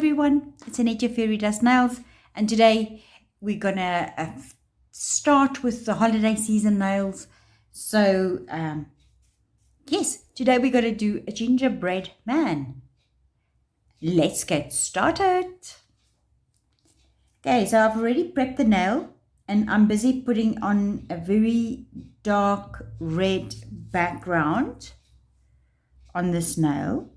everyone, it's Anita Fairy Dust Nails, and today we're gonna start with the holiday season nails. So yes, today we're gonna do a gingerbread man. Let's get started. Okay, so I've already prepped the nail and I'm busy putting on a very dark red background on this nail.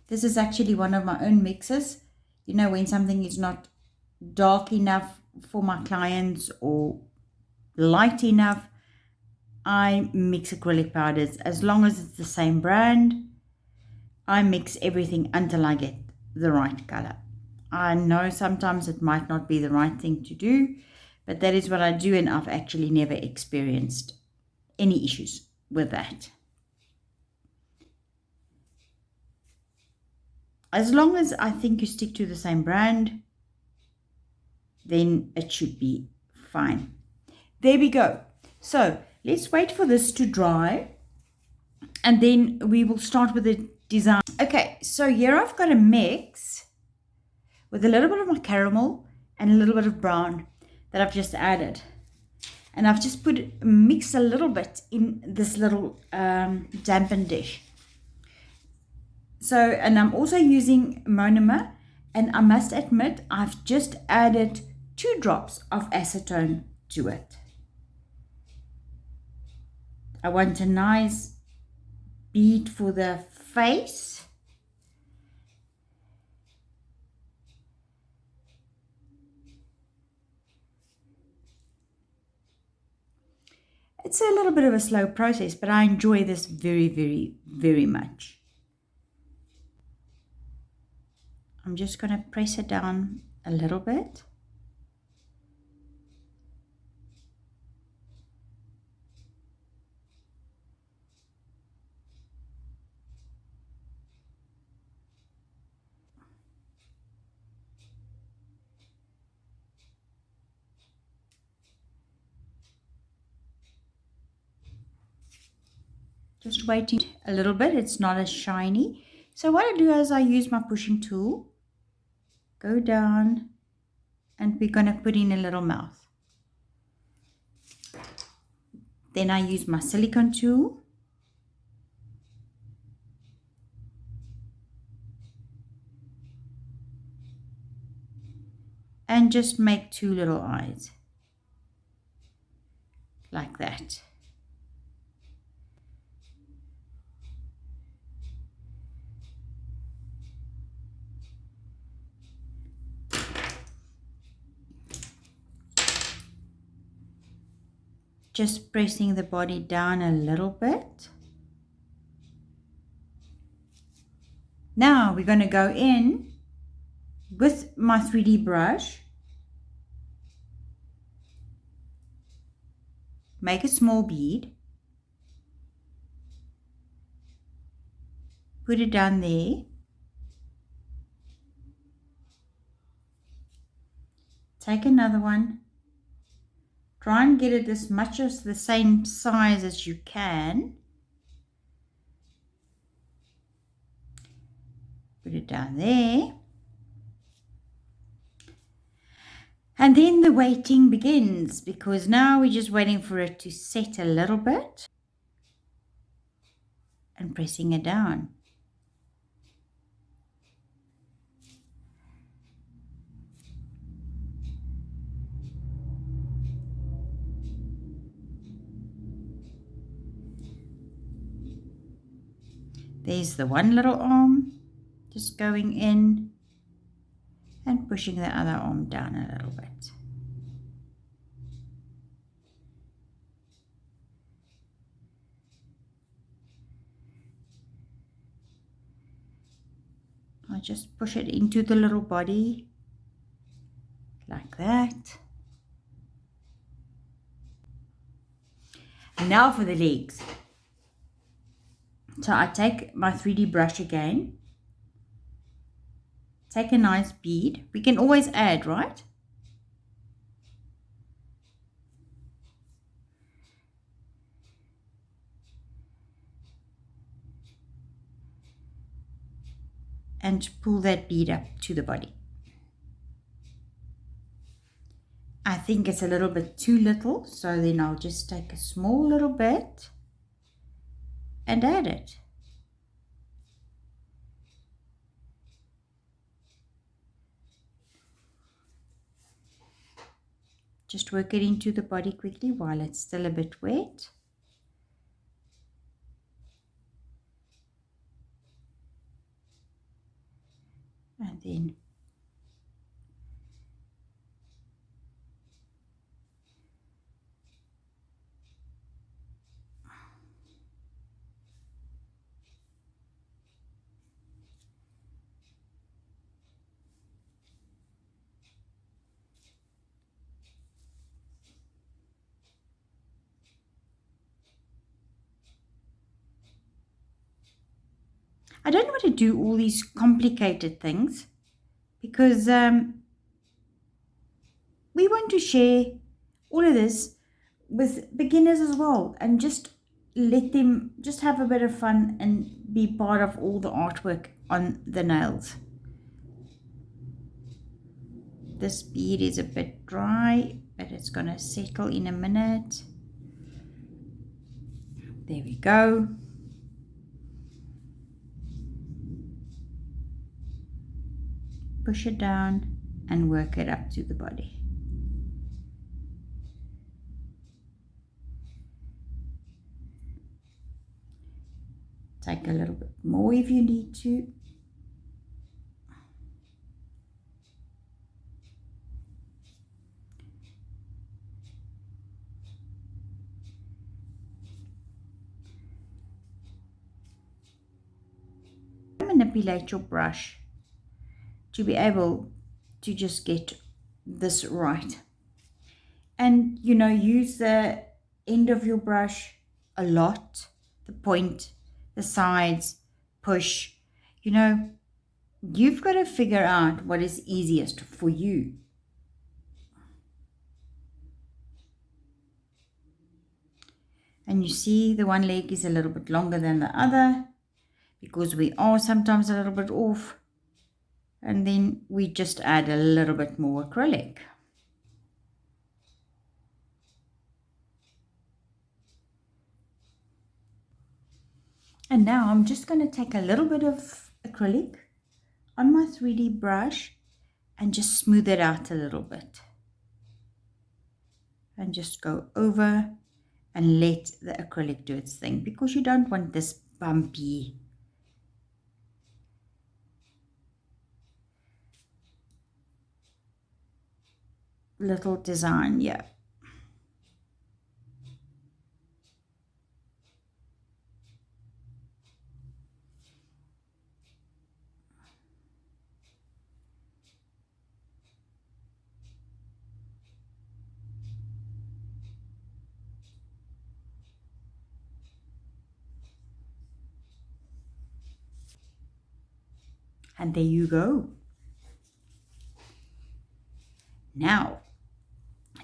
This is actually one of my own mixes. You know, when something is not dark enough for my clients or light enough, I mix acrylic powders. As long as it's the same brand, I mix everything until I get the right color. I know sometimes it might not be the right thing to do, but that is what I do, and I've actually never experienced any issues with that. As long as I think you stick to the same brand, then it should be fine. There we go. So let's wait for this to dry and then we will start with the design. Okay, so here I've got a mix with a little bit of my caramel and a little bit of brown that I've just added. And I've just mixed a little bit in this little dampen dish. So, and I'm also using monomer, and I must admit I've just added 2 drops of acetone to it. I want a nice bead for the face. It's a little bit of a slow process, but I enjoy this very, very, very much. I'm just going to press it down a little bit. Just waiting a little bit, it's not as shiny. So what I do is I use my pushing tool, go down, and we're going to put in a little mouth. Then I use my silicone tool. And just make 2 little eyes. Like that. Just pressing the body down a little bit. Now we're going to go in with my 3D brush. Make a small bead. Put it down there. Take another one. Try and get it as much as the same size as you can. Put it down there. And then the waiting begins, because now we're just waiting for it to set a little bit and pressing it down. There's the one little arm, just going in and pushing the other arm down a little bit. I just push it into the little body like that. And now for the legs. So I take my 3D brush again take a nice bead. We can always add, right? And pull that bead up to the body. I think it's a little bit too little, so then I'll just take a small little bit and add it. Just work it into the body quickly while it's still a bit wet. And then I don't want to do all these complicated things because we want to share all of this with beginners as well, and just let them just have a bit of fun and be part of all the artwork on the nails. This bead is a bit dry, but it's going to settle in a minute. There we go. Push it down and work it up to the body. Take a little bit more if you need to. Manipulate your brush to be able to just get this right. And use the end of your brush a lot, the point, the sides, push. You've got to figure out what is easiest for you. And you see the one leg is a little bit longer than the other because we are sometimes a little bit off. And then we just add a little bit more acrylic. And now I'm just going to take a little bit of acrylic on my 3D brush and just smooth it out a little bit. And just go over and let the acrylic do its thing, because you don't want this bumpy little design. Yeah. And there you go. Now,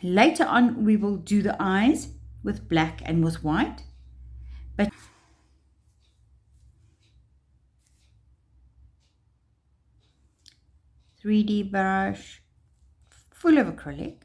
later on, we will do the eyes with black and with white. But 3D brush full of acrylic.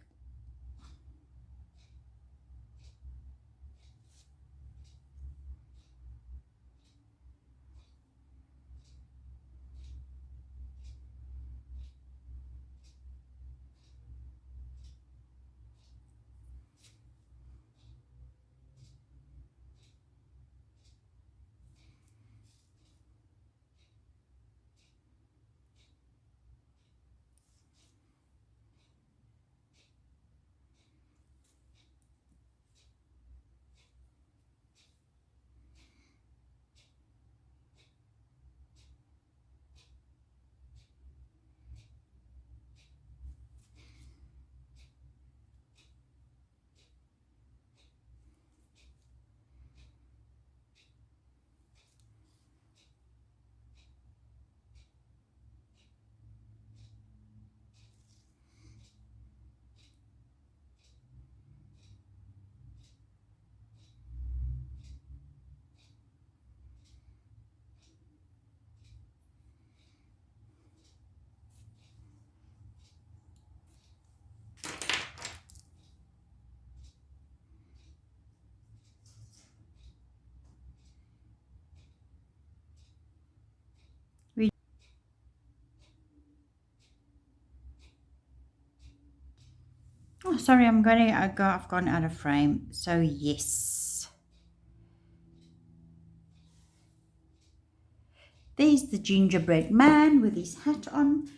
sorry, I've gone out of frame. So yes. There's the gingerbread man with his hat on.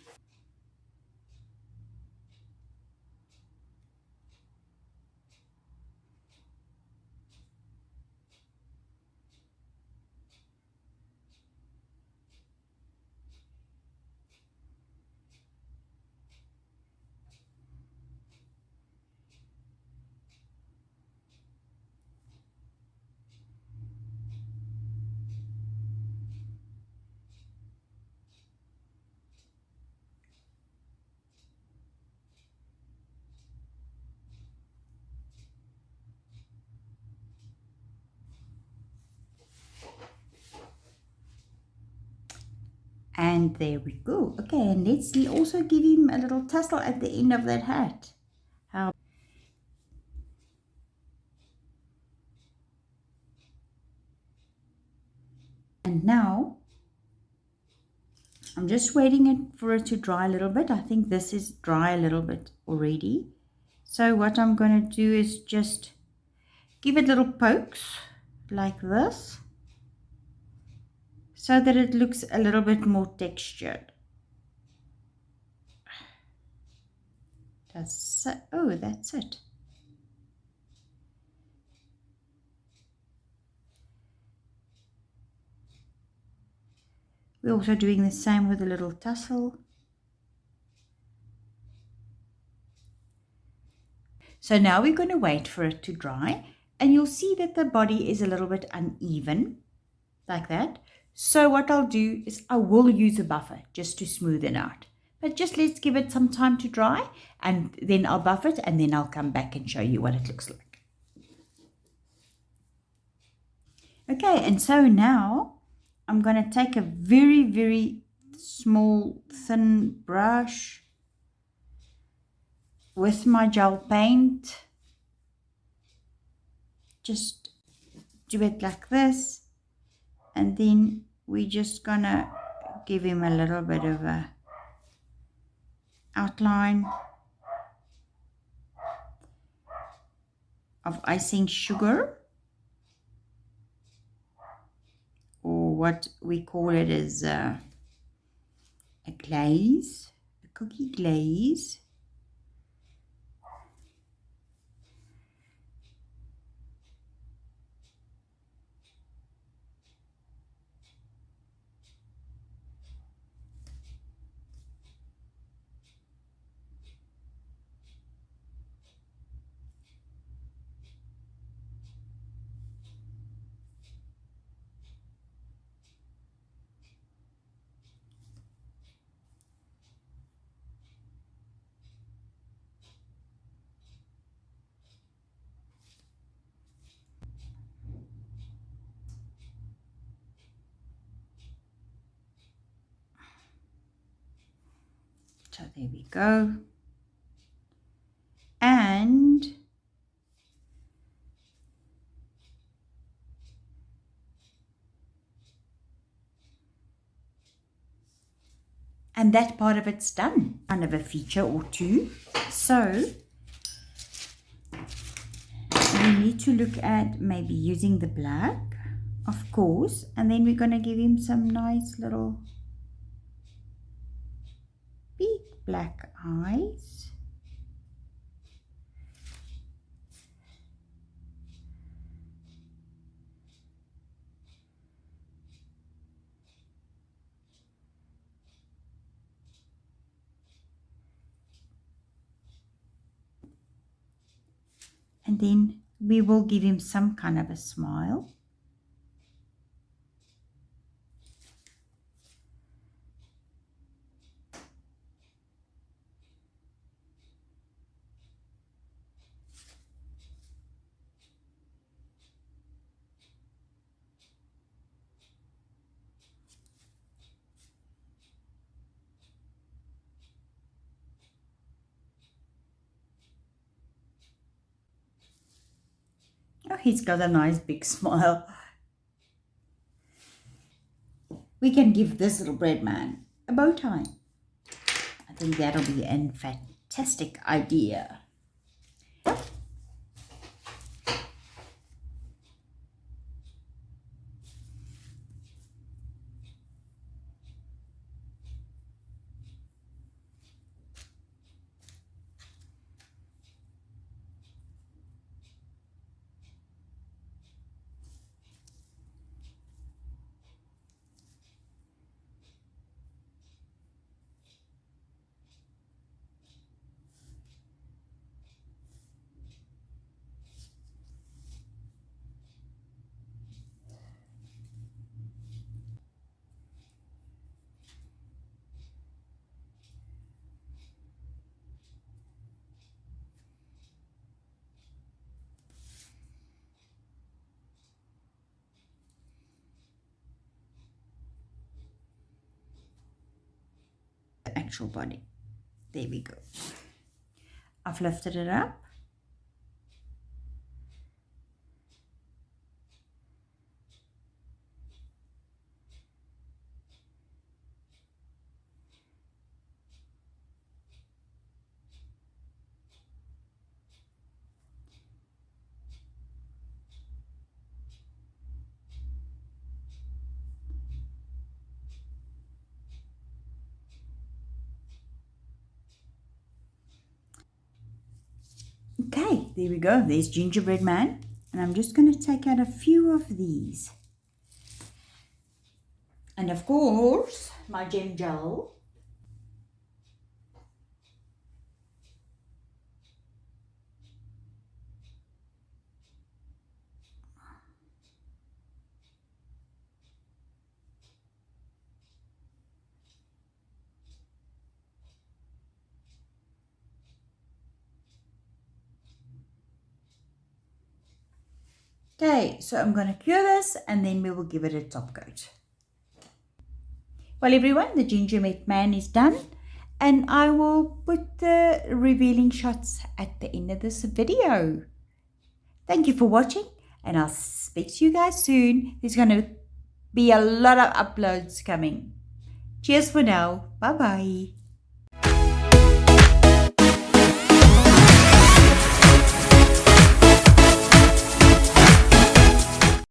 And there we go. Okay, and let's also give him a little tassel at the end of that hat. And now I'm just waiting for it to dry a little bit. I think this is dry a little bit already. So what I'm going to do is just give it little pokes like this, so that it looks a little bit more textured. That's it. Oh, that's it. We're also doing the same with a little tassel. So now we're going to wait for it to dry, and you'll see that the body is a little bit uneven, like that. So what I'll do is I will use a buffer just to smooth it out. But just let's give it some time to dry, and then I'll buff it, and then I'll come back and show you what it looks like. Okay, and so now I'm going to take a very, very small, thin brush with my gel paint. Just do it like this, and then we're just going to give him a little bit of a outline of icing sugar, or what we call it is a glaze, a cookie glaze. So there we go. And that part of it's done. Kind of a feature or two. So we need to look at maybe using the black, of course, and then we're going to give him some nice little big black eyes. And then we will give him some kind of a smile. Oh, he's got a nice big smile. We can give this little bread man a bow tie. I think that'll be a fantastic idea. the actual body. There we go. I've lifted it up. Okay, there we go. There's Gingerbread Man. And I'm just going to take out a few of these. And of course, my gem gel. Okay, so I'm going to cure this and then we will give it a top coat. Well, everyone, the Gingerbread Man is done. And I will put the revealing shots at the end of this video. Thank you for watching. And I'll speak to you guys soon. There's going to be a lot of uploads coming. Cheers for now. Bye-bye.